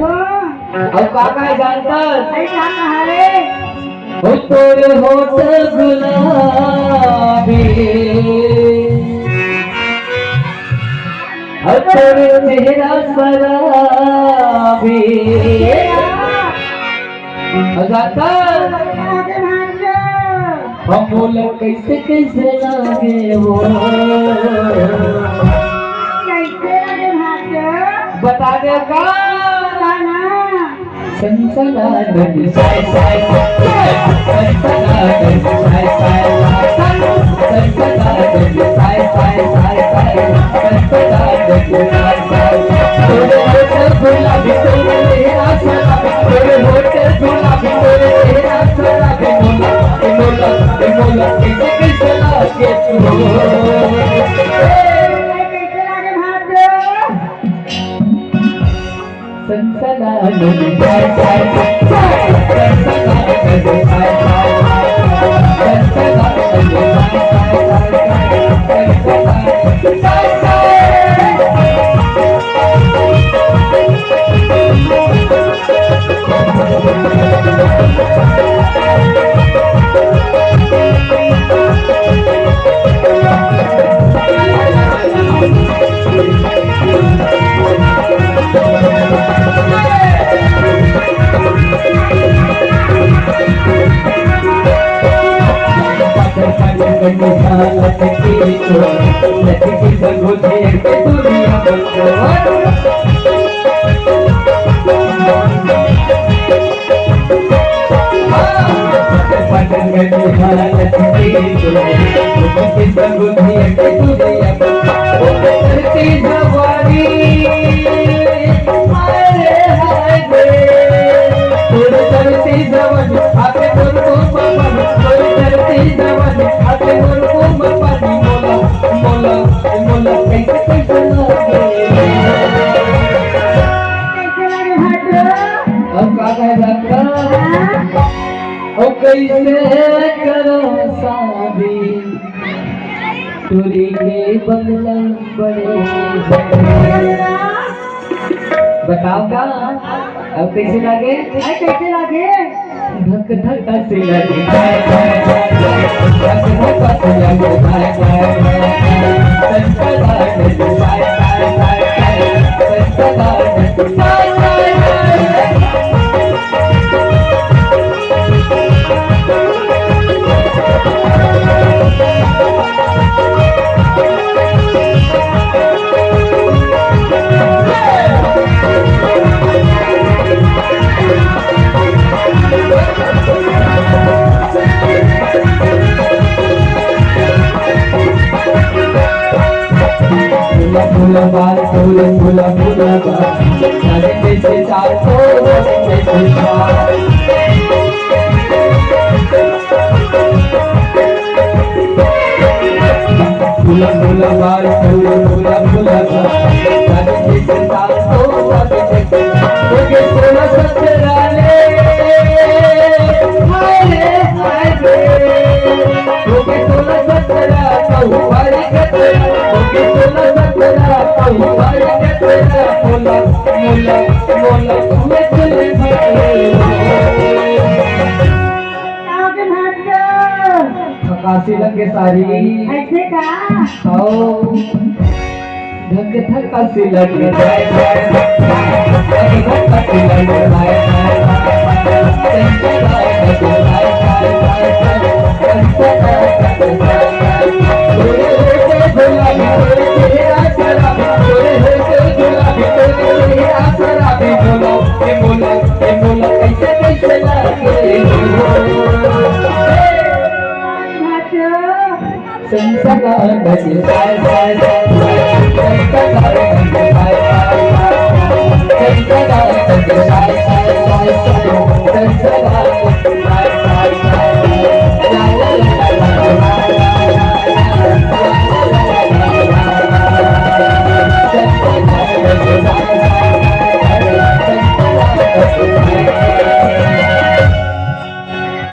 अब काका जानता रे हो तोरे होठ गुलाबी और तोरे चेहरा शराबी जानता हम बोले कैसे कैसे लागे वो बता दे का संसला नदी साय साय संसला नदी साय साय संसला नदी साय साय संसला नदी साय साय तोरे होठ गुलाबी तोरे चेहरा शराबी तोरे होठ गुलाबी तोरे चेहरा शराबी मोला कैसे कैसे लागे तू संसला नदी साय साय संसला नदी साय साय संसला नदी साय साय कैसे करो शादी तुरी के बंगला बड़े बताओ का अब कैसे लागे धक धक से लगे धक धक से लगे फूल कैसे चाल काशी लगे सारी ऐसे का धक धक काशी लगे संसला नदी साय साय संसला नदी साय साय संसला नदी साय साय संसला नदी साय साय